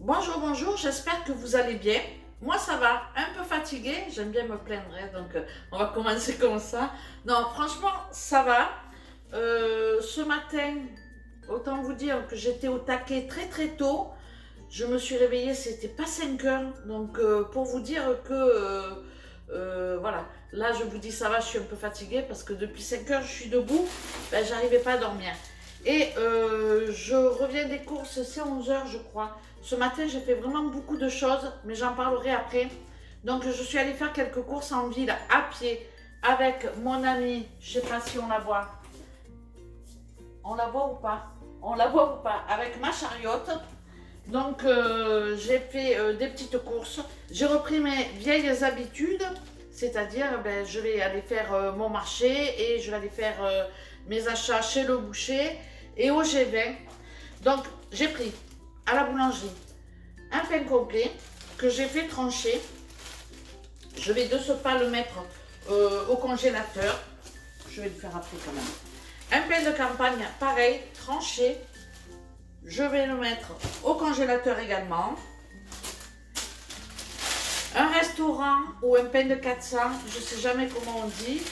Bonjour, bonjour, j'espère que vous allez bien. Moi ça va, un peu fatiguée, j'aime bien me plaindre, hein, donc on va commencer comme ça. Non, franchement, ça va. Ce matin, autant vous dire que j'étais au taquet très très tôt. Je me suis réveillée, c'était pas 5 heures, donc pour vous dire que voilà, là je vous dis ça va, je suis un peu fatiguée parce que depuis 5 heures je suis debout, ben, j'arrivais pas à dormir. Et je reviens des courses, c'est 11 heures je crois. Ce matin j'ai fait vraiment beaucoup de choses, mais j'en parlerai après. Donc je suis allée faire quelques courses en ville à pied avec mon ami, je sais pas si on la voit. On la voit ou pas? On la voit ou pas? Avec ma chariote. Donc j'ai fait des petites courses. J'ai repris mes vieilles habitudes, c'est-à-dire ben, je vais aller faire mon marché et je vais aller faire mes achats chez le boucher et au G20. Donc j'ai pris à la boulangerie un pain complet que j'ai fait trancher. Je vais de ce pas le mettre au congélateur. Je vais le faire après quand même. Un pain de campagne, pareil, tranché. Je vais le mettre au congélateur également. Un restaurant ou un pain de 400, je ne sais jamais comment on dit.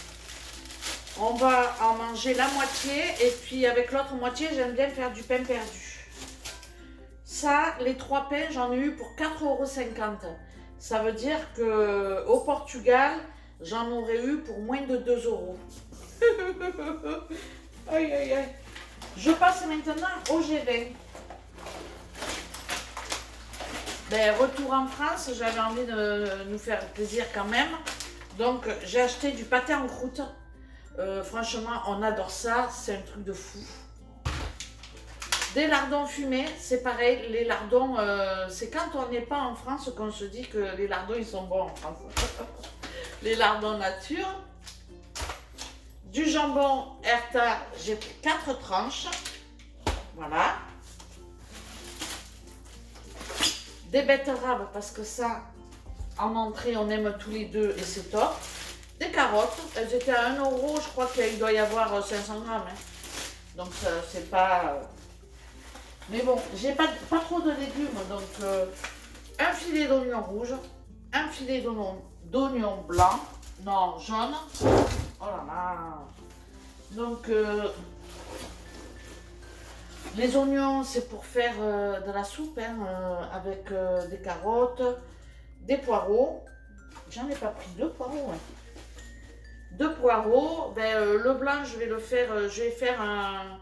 On va en manger la moitié et puis avec l'autre moitié, j'aime bien faire du pain perdu. Ça, les 3 pains, j'en ai eu pour 4,50 €. Ça veut dire qu'au Portugal, j'en aurais eu pour moins de 2 €. Aïe aïe aïe. Je passe maintenant au G20. Ben, retour en France, j'avais envie de nous faire plaisir quand même. Donc j'ai acheté du pâté en croûte. Franchement, on adore ça, c'est un truc de fou. Des lardons fumés, c'est pareil, les lardons, c'est quand on n'est pas en France qu'on se dit que les lardons ils sont bons en France. Les lardons nature. Du jambon Herta, j'ai pris 4 tranches. Voilà. Des betteraves, parce que ça, en entrée, on aime tous les deux et c'est top. Des carottes, elles étaient à 1 €, je crois qu'il doit y avoir 500 grammes. Hein. Donc c'est pas... Mais bon, j'ai pas trop de légumes, donc un filet d'oignon rouge, un filet d'oignon blanc, non, jaune. Oh là là. Donc les oignons, c'est pour faire de la soupe hein, avec des carottes, des poireaux. J'en ai pas pris 2 poireaux. Hein. 2 poireaux. Ben, le blanc, je vais le faire. Je vais faire un.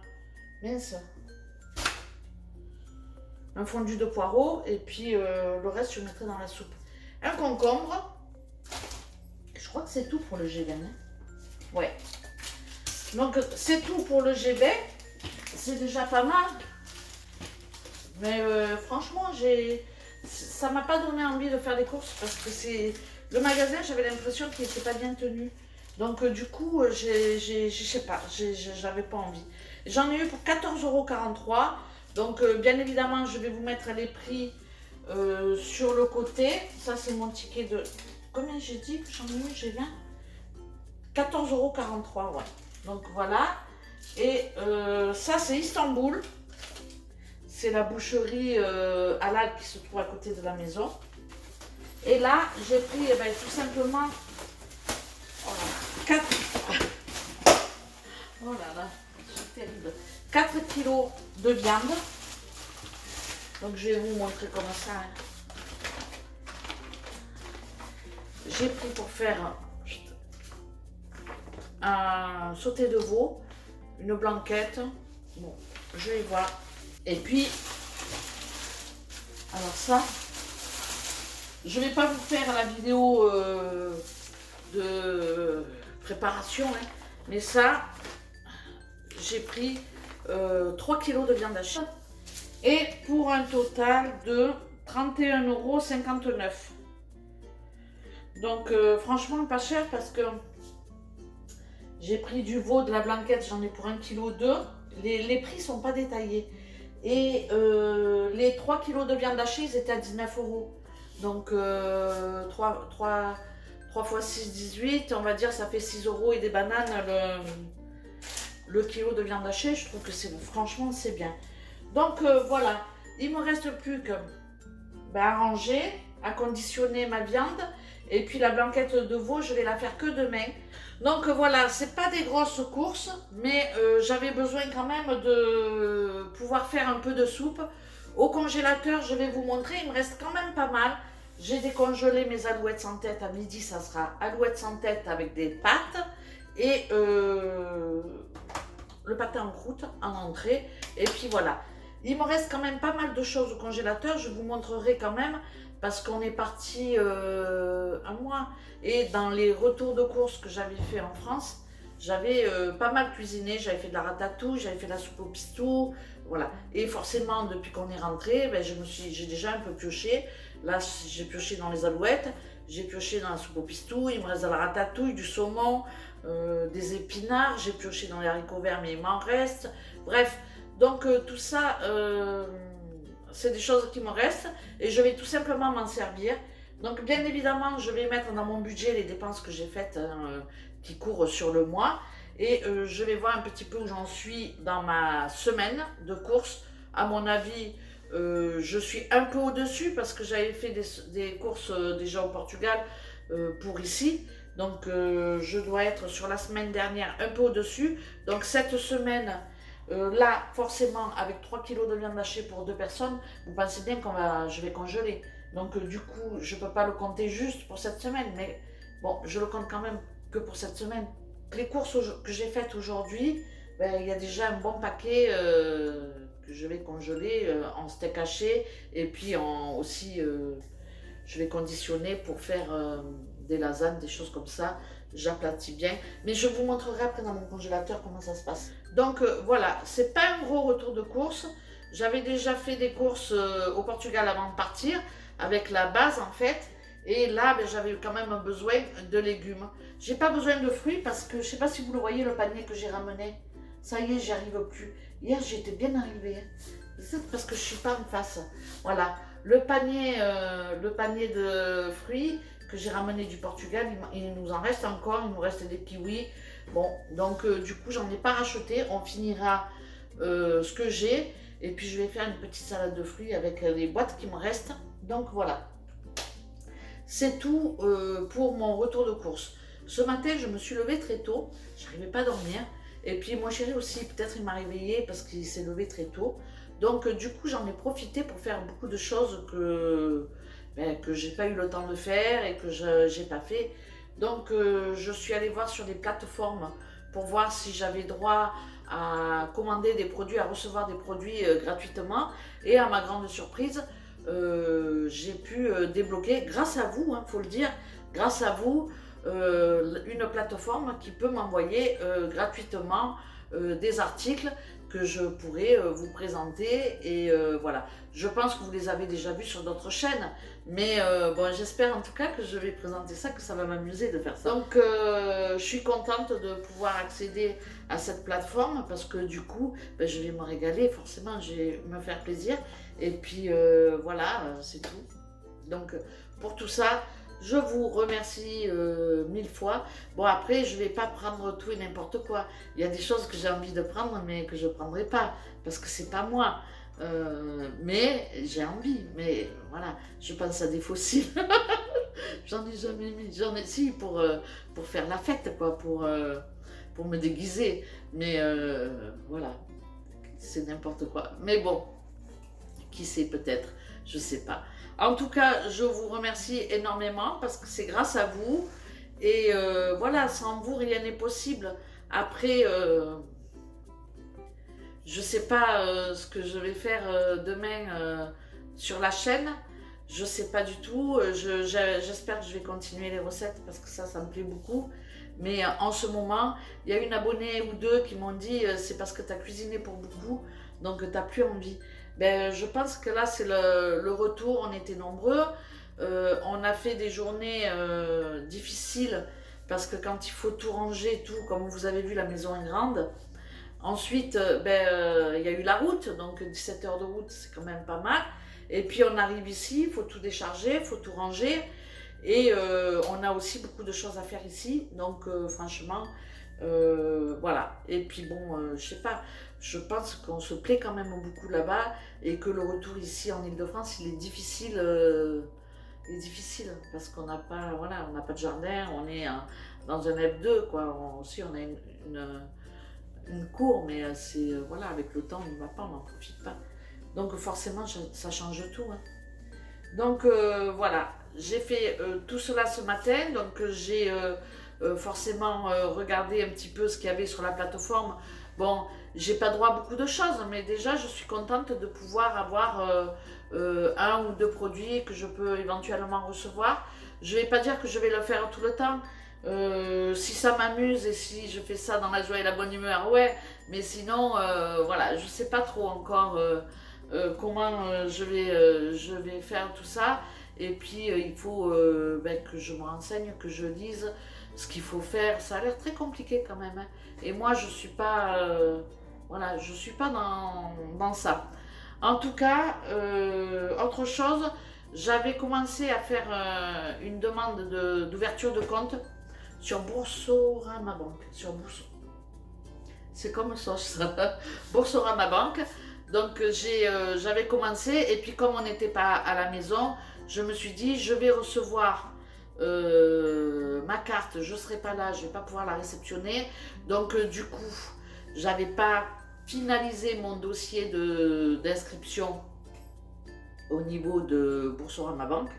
Mince. Un fondu de poireaux. Et puis le reste, je mettrai dans la soupe. Un concombre. Je crois que c'est tout pour le G20. Hein. Ouais. Donc, c'est tout pour le G20. C'est déjà pas mal. Mais franchement, ça m'a pas donné envie de faire des courses parce que c'est le magasin, j'avais l'impression qu'il n'était pas bien tenu. Donc du coup, je sais pas, j'avais pas envie. J'en ai eu pour 14,43 €. Donc bien évidemment, je vais vous mettre les prix sur le côté. Ça, c'est mon ticket de... Combien j'ai dit que j'en ai eu? J'ai 20 14,43 €, ouais. Donc voilà. Et ça, c'est Istanbul. C'est la boucherie halal qui se trouve à côté de la maison. Et là, j'ai pris eh ben, tout simplement 4... Oh là là, c'est terrible. 4 kilos de viande. Donc je vais vous montrer comment ça. Hein. J'ai pris pour faire un sauté de veau, une blanquette. Bon, je vais voir. Et puis, alors ça, je ne vais pas vous faire la vidéo de préparation, hein, mais ça, j'ai pris 3 kilos de viande hachée et pour un total de 31,59 €. Donc franchement pas cher parce que j'ai pris du veau, de la blanquette, j'en ai pour 1,2 kg. Les prix sont pas détaillés. Et les 3 kilos de viande hachée, ils étaient à 19 €. Donc 3 x 6, 18, on va dire ça fait 6 € et des bananes le kilo de viande hachée. Je trouve que franchement c'est bien. Donc voilà, il me reste plus que à ranger, à conditionner ma viande. Et puis la blanquette de veau, je vais la faire que demain. Donc voilà, c'est pas des grosses courses, mais j'avais besoin quand même de pouvoir faire un peu de soupe. Au congélateur, je vais vous montrer, il me reste quand même pas mal. J'ai décongelé mes alouettes sans tête. À midi, ça sera alouettes sans tête avec des pâtes et le pâté en croûte en entrée. Et puis voilà. Il me reste quand même pas mal de choses au congélateur. Je vous montrerai quand même parce qu'on est parti un mois. Et dans les retours de courses que j'avais fait en France, j'avais pas mal cuisiné. J'avais fait de la ratatouille, j'avais fait de la soupe au pistou. Voilà. Et forcément, depuis qu'on est rentré, ben, j'ai déjà un peu pioché. Là, j'ai pioché dans les alouettes, j'ai pioché dans la soupe au pistou, il me reste de la ratatouille, du saumon, des épinards, j'ai pioché dans les haricots verts, mais il m'en reste. Bref, donc tout ça, c'est des choses qui me restent et je vais tout simplement m'en servir. Donc bien évidemment, je vais mettre dans mon budget les dépenses que j'ai faites qui courent sur le mois. Et je vais voir un petit peu où j'en suis dans ma semaine de courses. À mon avis, je suis un peu au-dessus parce que j'avais fait des courses déjà au Portugal pour ici. Donc je dois être sur la semaine dernière un peu au-dessus. Donc cette semaine, là, forcément, avec 3 kilos de viande hachée pour 2 personnes, vous pensez bien je vais congeler. Donc du coup, je ne peux pas le compter juste pour cette semaine. Mais bon, je le compte quand même que pour cette semaine. Les courses que j'ai faites aujourd'hui, ben, il y a déjà un bon paquet que je vais congeler en steak haché et puis aussi je vais conditionner pour faire des lasagnes, des choses comme ça. J'aplatis bien, mais je vous montrerai après dans mon congélateur comment ça se passe. Donc voilà, c'est pas un gros retour de course. J'avais déjà fait des courses au Portugal avant de partir avec la base en fait. Et là, ben, j'avais quand même besoin de légumes. J'ai pas besoin de fruits parce que je sais pas si vous le voyez, le panier que j'ai ramené. Ça y est, j'y arrive plus. Hier, j'étais bien arrivée. C'est parce que je suis pas en face. Voilà. Le panier de fruits que j'ai ramené du Portugal, il nous en reste encore. Il nous reste des kiwis. Bon, donc du coup, j'en ai pas racheté. On finira ce que j'ai. Et puis, je vais faire une petite salade de fruits avec les boîtes qui me restent. Donc voilà. C'est tout pour mon retour de course. Ce matin, je me suis levée très tôt. Je n'arrivais pas à dormir. Et puis mon chéri aussi, peut-être il m'a réveillée parce qu'il s'est levé très tôt. Donc du coup, j'en ai profité pour faire beaucoup de choses que j'ai pas eu le temps de faire et que je n'ai pas fait. Donc je suis allée voir sur des plateformes pour voir si j'avais droit à commander des produits, à recevoir des produits gratuitement. Et à ma grande surprise, j'ai pu débloquer, grâce à vous, faut le dire, grâce à vous, une plateforme qui peut m'envoyer gratuitement des articles que je pourrais vous présenter. Et voilà, je pense que vous les avez déjà vus sur d'autres chaînes, mais bon, j'espère en tout cas que je vais présenter ça, que ça va m'amuser de faire ça. Donc je suis contente de pouvoir accéder à cette plateforme parce que du coup, ben, je vais me régaler, forcément, je vais me faire plaisir. Et puis voilà, c'est tout. Donc pour tout ça, je vous remercie 1000 fois. Bon, après, je ne vais pas prendre tout et n'importe quoi. Il y a des choses que j'ai envie de prendre, mais que je ne prendrai pas, parce que c'est pas moi. Mais j'ai envie. Mais voilà, je pense à des fossiles. J'en ai jamais mis. J'en ai si pour faire la fête, quoi, pour me déguiser. Mais voilà, c'est n'importe quoi. Mais bon, qui sait peut-être, je sais pas. En tout cas, je vous remercie énormément parce que c'est grâce à vous. Et voilà, sans vous, rien n'est possible. Après, je sais pas ce que je vais faire demain sur la chaîne. Je sais pas du tout. J'espère que je vais continuer les recettes parce que ça me plaît beaucoup. Mais en ce moment, il y a une abonnée ou deux qui m'ont dit c'est parce que tu as cuisiné pour beaucoup, donc tu n'as plus envie. Ben, je pense que là, c'est le retour. On était nombreux. On a fait des journées difficiles parce que quand il faut tout ranger, tout, comme vous avez vu, la maison est grande. Ensuite, il y a eu la route, donc 17 heures de route, c'est quand même pas mal. Et puis on arrive ici, il faut tout décharger, il faut tout ranger. Et on a aussi beaucoup de choses à faire ici. Donc franchement, voilà. Et puis bon, je sais pas, je pense qu'on se plaît quand même beaucoup là-bas et que le retour ici en Île-de-France, il est difficile parce qu'on n'a pas, voilà, on n'a pas de jardin, on est dans un F2, quoi. Aussi, on a une cour, mais c'est, voilà, avec le temps, on n'y va pas, on n'en profite pas. Donc forcément, ça change tout, hein. Donc voilà, j'ai fait tout cela ce matin, donc j'ai forcément regardé un petit peu ce qu'il y avait sur la plateforme. Bon, j'ai pas droit à beaucoup de choses, mais déjà je suis contente de pouvoir avoir un ou deux produits que je peux éventuellement recevoir. Je vais pas dire que je vais le faire tout le temps. Si ça m'amuse et si je fais ça dans la joie et la bonne humeur, ouais, mais sinon, voilà, je sais pas trop encore comment je vais faire tout ça. Et puis il faut que je me renseigne, que je lise ce qu'il faut faire. Ça a l'air très compliqué quand même, hein. Et moi je suis pas, voilà, je suis pas dans ça. En tout cas, autre chose, j'avais commencé à faire une demande d'ouverture de compte sur Boursorama Banque. C'est comme ça, Boursorama Banque. Donc j'avais commencé et puis comme on n'était pas à la maison, je me suis dit je vais recevoir ma carte, je ne serai pas là, je ne vais pas pouvoir la réceptionner. Donc du coup, j'avais pas finalisé mon dossier d'inscription au niveau de Boursorama Banque.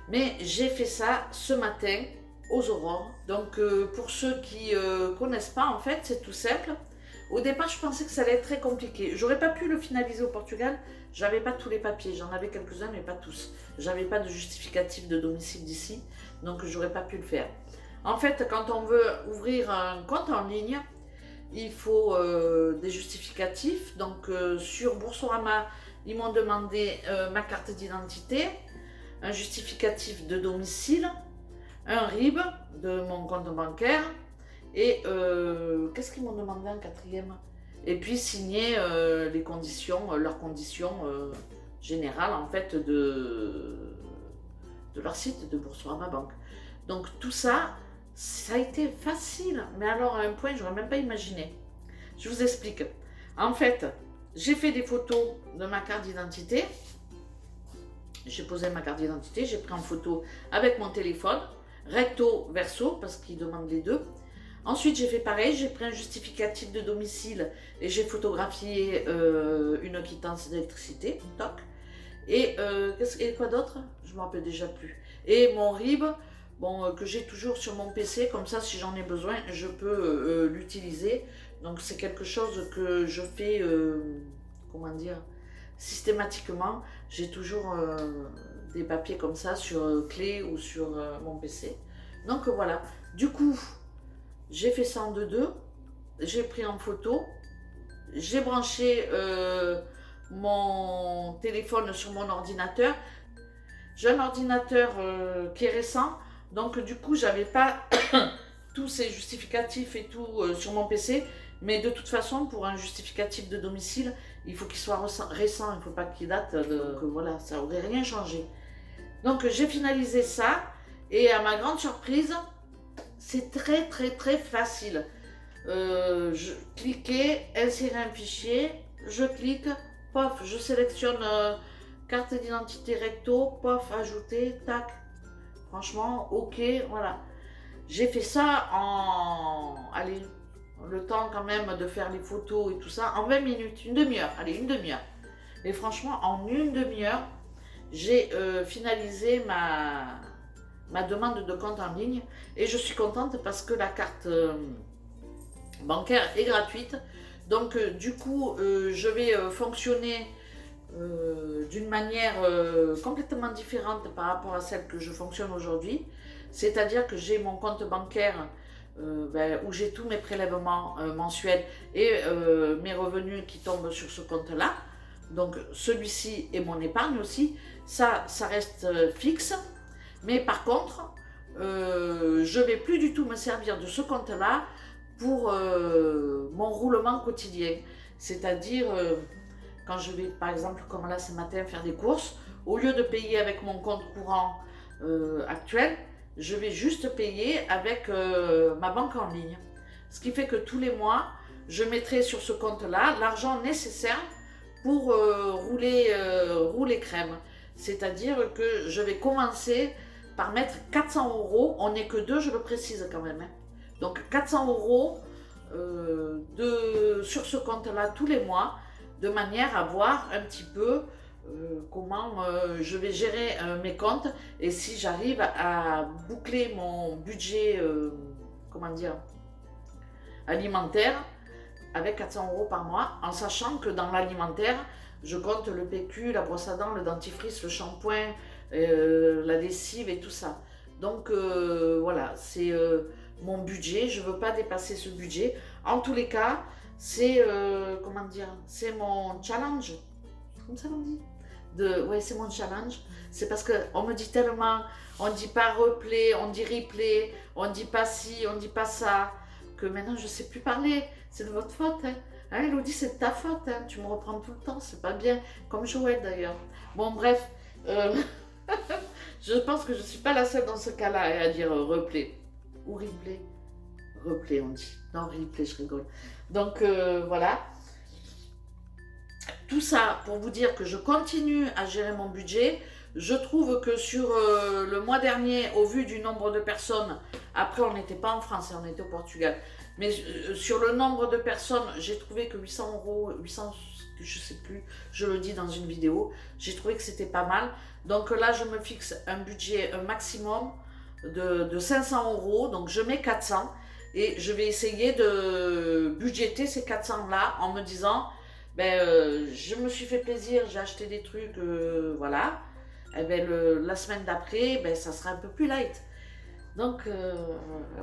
Mais j'ai fait ça ce matin aux aurores. Donc pour ceux qui connaissent pas, en fait, c'est tout simple. Au départ, je pensais que ça allait être très compliqué. J'aurais pas pu le finaliser au Portugal. J'avais pas tous les papiers. J'en avais quelques-uns, mais pas tous. J'avais pas de justificatif de domicile d'ici, donc j'aurais pas pu le faire. En fait, quand on veut ouvrir un compte en ligne, il faut des justificatifs. Donc sur Boursorama, ils m'ont demandé ma carte d'identité, un justificatif de domicile, un RIB de mon compte bancaire et qu'est-ce qu'ils m'ont demandé en quatrième? Et puis signer les conditions, leurs conditions générales en fait de leur site de Boursorama Banque. Donc tout ça, ça a été facile, mais alors à un point j'aurais même pas imaginé. Je vous explique. En fait, j'ai fait des photos de ma carte d'identité. J'ai posé ma carte d'identité, j'ai pris en photo avec mon téléphone, recto, verso, parce qu'ils demandent les deux. Ensuite, j'ai fait pareil, j'ai pris un justificatif de domicile et j'ai photographié une quittance d'électricité, toc. Et quoi d'autre? Je ne me rappelle déjà plus. Et mon RIB, bon, que j'ai toujours sur mon PC, comme ça, si j'en ai besoin, je peux l'utiliser. Donc, c'est quelque chose que je fais, comment dire, systématiquement. J'ai toujours des papiers comme ça sur clé ou sur mon PC. Donc, voilà. Du coup, j'ai fait ça en 2-2. J'ai pris en photo. J'ai branché mon téléphone sur mon ordinateur. J'ai un ordinateur qui est récent, donc du coup j'avais pas tous ces justificatifs et tout sur mon PC, mais de toute façon pour un justificatif de domicile, il faut qu'il soit récent, il ne faut pas qu'il date, donc voilà, ça n'aurait rien changé. Donc j'ai finalisé ça, et à ma grande surprise, c'est très très très facile. Je cliquais, insérer un fichier, je clique, pof, je sélectionne carte d'identité recto, pof, ajouter, tac. Franchement, ok, voilà. J'ai fait ça allez, le temps quand même de faire les photos et tout ça, en 20 minutes, une demi-heure, allez, une demi-heure. Et franchement, en une demi-heure, j'ai finalisé ma demande de compte en ligne. Et je suis contente parce que la carte bancaire est gratuite. Donc du coup, je vais fonctionner d'une manière complètement différente par rapport à celle que je fonctionne aujourd'hui. C'est-à-dire que j'ai mon compte bancaire où j'ai tous mes prélèvements mensuels et mes revenus qui tombent sur ce compte-là. Donc celui-ci et mon épargne aussi, ça reste fixe. Mais par contre, je ne vais plus du tout me servir de ce compte-là pour mon roulement quotidien. C'est-à-dire, quand je vais, par exemple, comme là ce matin, faire des courses, au lieu de payer avec mon compte courant actuel, je vais juste payer avec ma banque en ligne. Ce qui fait que tous les mois, je mettrai sur ce compte-là l'argent nécessaire pour rouler crème. C'est-à-dire que je vais commencer par mettre 400 euros. On n'est que deux, je le précise quand même, hein. Donc 400 euros sur ce compte-là tous les mois, de manière à voir un petit peu comment je vais gérer mes comptes et si j'arrive à boucler mon budget, comment dire, alimentaire avec 400 euros par mois, en sachant que dans l'alimentaire, je compte le PQ, la brosse à dents, le dentifrice, le shampoing, la lessive et tout ça. Donc voilà, c'est mon budget, je ne veux pas dépasser ce budget. En tous les cas, c'est comment dire, c'est mon challenge, comme ça on dit. Ouais, c'est mon challenge. C'est parce qu'on me dit tellement, on ne dit pas replay, on dit replay, on ne dit pas ci, on ne dit pas ça, que maintenant je ne sais plus parler. C'est de votre faute, hein. Hein, Elodie, c'est de ta faute, hein. Tu me reprends tout le temps, c'est pas bien. Comme Joël d'ailleurs. Bon, bref, je pense que je ne suis pas la seule dans ce cas-là à dire replay. Ou replay. Replay, on dit. Non, replay, je rigole. Donc, voilà. Tout ça pour vous dire que je continue à gérer mon budget. Je trouve que sur le mois dernier, au vu du nombre de personnes, après on n'était pas en France, on était au Portugal, mais sur le nombre de personnes, j'ai trouvé que 800 euros, 800, je sais plus, je le dis dans une vidéo, j'ai trouvé que c'était pas mal. Donc là, je me fixe un budget, un maximum de 500 euros, donc je mets 400 et je vais essayer de budgéter ces 400 là en me disant, je me suis fait plaisir, j'ai acheté des trucs, voilà. Et la semaine d'après, ça sera un peu plus light. Donc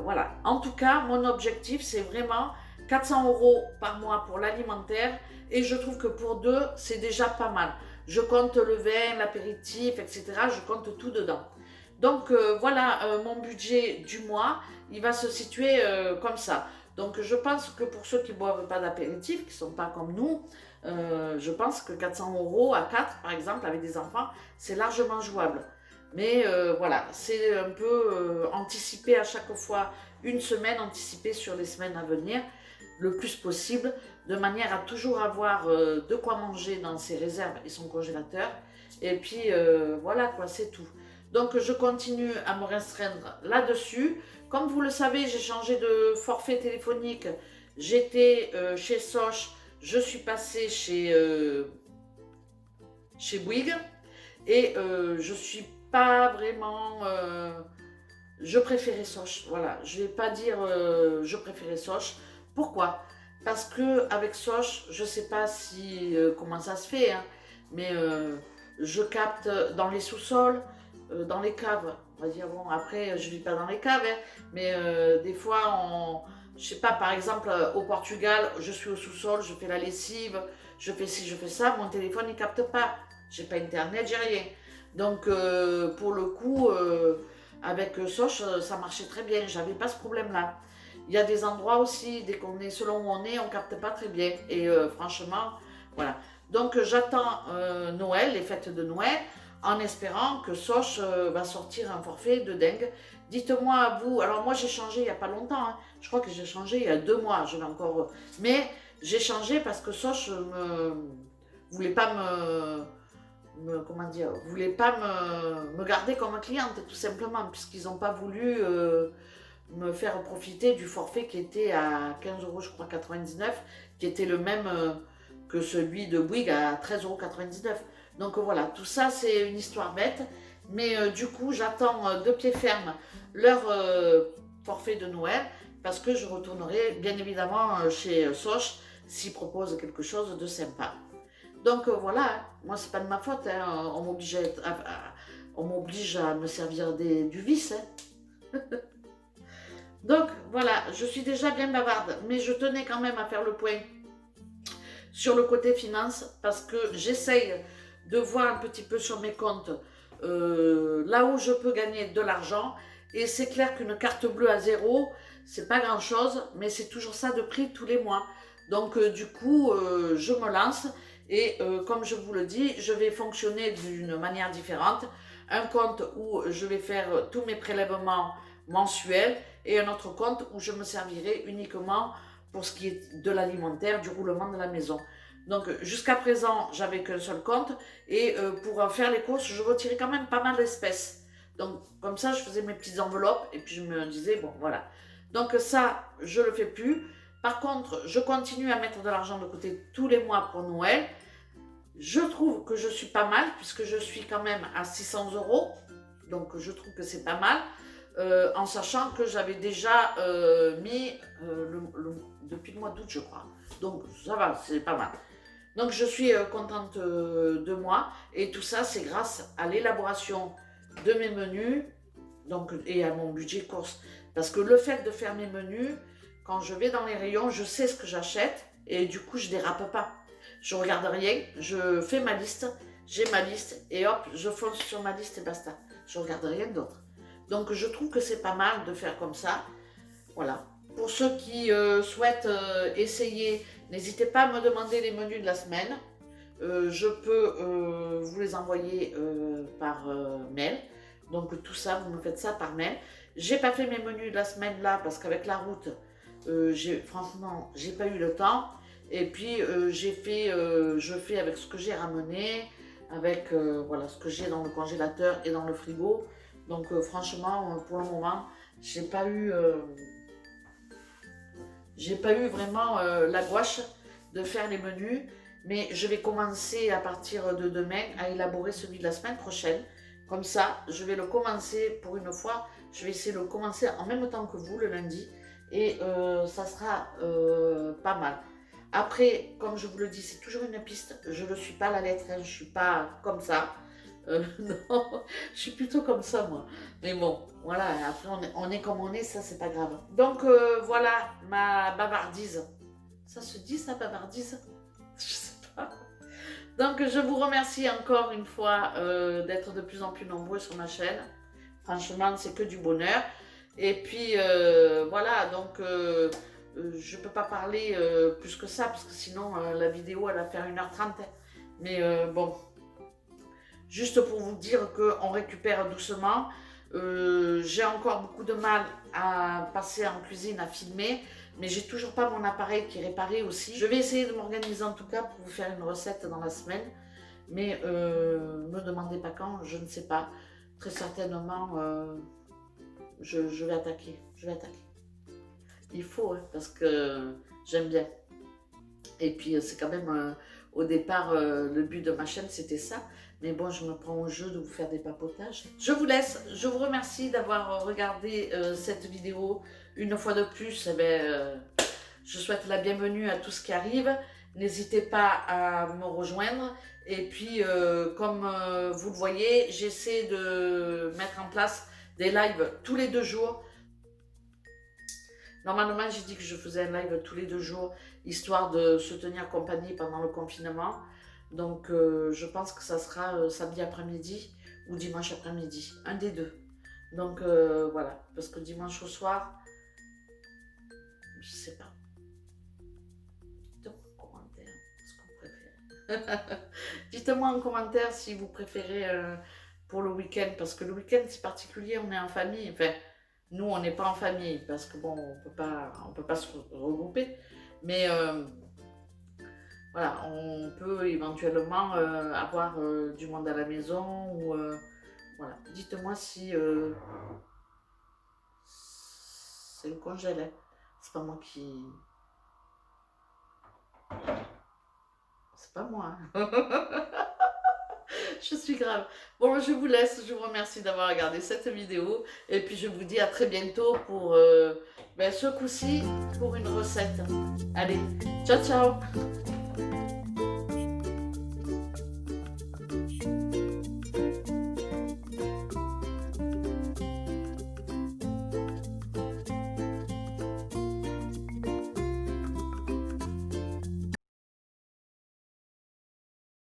voilà. En tout cas, mon objectif, c'est vraiment 400 euros par mois pour l'alimentaire. Et je trouve que pour deux, c'est déjà pas mal. Je compte le vin, l'apéritif, etc. Je compte tout dedans. Donc voilà mon budget du mois. Il va se situer comme ça. Donc je pense que pour ceux qui ne boivent pas d'apéritif, qui ne sont pas comme nous, je pense que 400 euros à 4, par exemple, avec des enfants, c'est largement jouable. Mais voilà, c'est un peu anticiper à chaque fois une semaine, anticiper sur les semaines à venir, le plus possible, de manière à toujours avoir de quoi manger dans ses réserves et son congélateur. Et puis voilà quoi, c'est tout. Donc je continue à me restreindre là-dessus. Comme vous le savez, j'ai changé de forfait téléphonique. J'étais chez Soch, je suis passée chez Bouygues et je suis pas vraiment... je préférais Soch, voilà. Je vais pas dire je préférais Soch. Pourquoi? Parce que avec Soch, je sais pas si comment ça se fait, hein, mais je capte dans les sous-sols, dans les caves. On va dire, bon, après, je vis pas dans les caves, hein, mais des fois, je sais pas, par exemple, au Portugal, je suis au sous-sol, je fais la lessive, je fais ci, je fais ça, mon téléphone, il capte pas. J'ai pas internet, j'ai rien. Donc, pour le coup, avec Soch, ça marchait très bien, j'avais pas ce problème-là. Il y a des endroits aussi, dès qu'on est, selon où on est, on capte pas très bien. Et franchement, voilà. Donc, j'attends Noël, les fêtes de Noël, en espérant que Soch va sortir un forfait de dingue. Dites-moi, vous, alors moi j'ai changé il n'y a pas longtemps, hein. Je crois que j'ai changé il y a 2 mois, je vais encore... Mais j'ai changé parce que Soch voulait pas comment dire, voulait pas me garder comme cliente, tout simplement, puisqu'ils n'ont pas voulu me faire profiter du forfait qui était à 15 euros, je crois, 99, qui était le même que celui de Bouygues à 13,99 €. Donc voilà, tout ça c'est une histoire bête, mais du coup j'attends de pied ferme leur forfait de Noël, parce que je retournerai bien évidemment chez Soch s'ils proposent quelque chose de sympa. Donc voilà, moi c'est pas de ma faute, hein, on m'oblige à me servir du vice. Hein. Donc voilà, je suis déjà bien bavarde, mais je tenais quand même à faire le point sur le côté finance, parce que j'essaye de voir un petit peu sur mes comptes là où je peux gagner de l'argent. Et c'est clair qu'une carte bleue à 0, c'est pas grand chose, mais c'est toujours ça de prix tous les mois. Donc du coup, je me lance et comme je vous le dis, je vais fonctionner d'une manière différente. Un compte où je vais faire tous mes prélèvements mensuels et un autre compte où je me servirai uniquement pour ce qui est de l'alimentaire, du roulement de la maison. Donc jusqu'à présent, j'avais qu'un seul compte et pour faire les courses, je retirais quand même pas mal d'espèces. Donc comme ça, je faisais mes petites enveloppes et puis je me disais, bon voilà. Donc ça, je le fais plus. Par contre, je continue à mettre de l'argent de côté tous les mois pour Noël. Je trouve que je suis pas mal puisque je suis quand même à 600 €. Donc je trouve que c'est pas mal. En sachant que j'avais déjà mis depuis le mois d'août, je crois. Donc ça va, c'est pas mal. Donc je suis contente de moi. Et tout ça, c'est grâce à l'élaboration de mes menus donc, et à mon budget course. Parce que le fait de faire mes menus, quand je vais dans les rayons, je sais ce que j'achète et du coup, je dérape pas. Je regarde rien, je fais ma liste, j'ai ma liste et hop, je fonce sur ma liste et basta. Je regarde rien d'autre. Donc je trouve que c'est pas mal de faire comme ça. Voilà. Pour ceux qui souhaitent essayer, n'hésitez pas à me demander les menus de la semaine. Je peux vous les envoyer par mail. Donc tout ça, vous me faites ça par mail. J'ai pas fait mes menus de la semaine là parce qu'avec la route, franchement, j'ai pas eu le temps. Et puis je fais avec ce que j'ai ramené, avec voilà, ce que j'ai dans le congélateur et dans le frigo. Donc franchement, pour le moment, j'ai pas eu vraiment la gouache de faire les menus. Mais je vais commencer à partir de demain à élaborer celui de la semaine prochaine. Comme ça, je vais le commencer pour une fois. Je vais essayer de le commencer en même temps que vous, le lundi. Et ça sera pas mal. Après, comme je vous le dis, c'est toujours une piste. Je ne suis pas à la lettre, hein, je ne suis pas comme ça. Non, je suis plutôt comme ça, moi. Mais bon, voilà, après, on est comme on est, ça, c'est pas grave. Donc, voilà ma bavardise. Ça se dit, ça, bavardise? Je sais pas. Donc, je vous remercie encore une fois d'être de plus en plus nombreux sur ma chaîne. Franchement, c'est que du bonheur. Et puis, voilà, donc, je ne peux pas parler plus que ça, parce que sinon, la vidéo, elle va faire 1h30. Mais bon, juste pour vous dire qu'on récupère doucement. J'ai encore beaucoup de mal à passer en cuisine, à filmer. Mais j'ai toujours pas mon appareil qui est réparé aussi. Je vais essayer de m'organiser en tout cas pour vous faire une recette dans la semaine. Mais me demandez pas quand, je ne sais pas. Très certainement, je vais attaquer. Je vais attaquer. Il faut, hein, parce que j'aime bien. Et puis c'est quand même, au départ, le but de ma chaîne, c'était ça. Mais bon, je me prends au jeu de vous faire des papotages. Je vous laisse. Je vous remercie d'avoir regardé cette vidéo. Une fois de plus, eh ben, je souhaite la bienvenue à tous qui arrivent. N'hésitez pas à me rejoindre. Et puis, comme vous le voyez, j'essaie de mettre en place des lives tous les 2 jours. Normalement, j'ai dit que je faisais un live tous les 2 jours, histoire de se tenir compagnie pendant le confinement. Donc, je pense que ça sera samedi après-midi ou dimanche après-midi, un des deux. Donc, voilà, parce que dimanche au soir, je sais pas. Dites-moi en commentaire ce que vous préférez. Dites-moi en commentaire si vous préférez pour le week-end, parce que le week-end, c'est particulier, on est en famille. Enfin, nous, on n'est pas en famille, parce que bon, on peut pas se regrouper. Mais voilà, on peut éventuellement avoir du monde à la maison ou voilà. Dites-moi si c'est le congèle, hein. C'est pas moi qui... C'est pas moi, hein. Je suis grave. Bon, je vous laisse. Je vous remercie d'avoir regardé cette vidéo. Et puis, je vous dis à très bientôt pour ce coup-ci, pour une recette. Allez, ciao, ciao!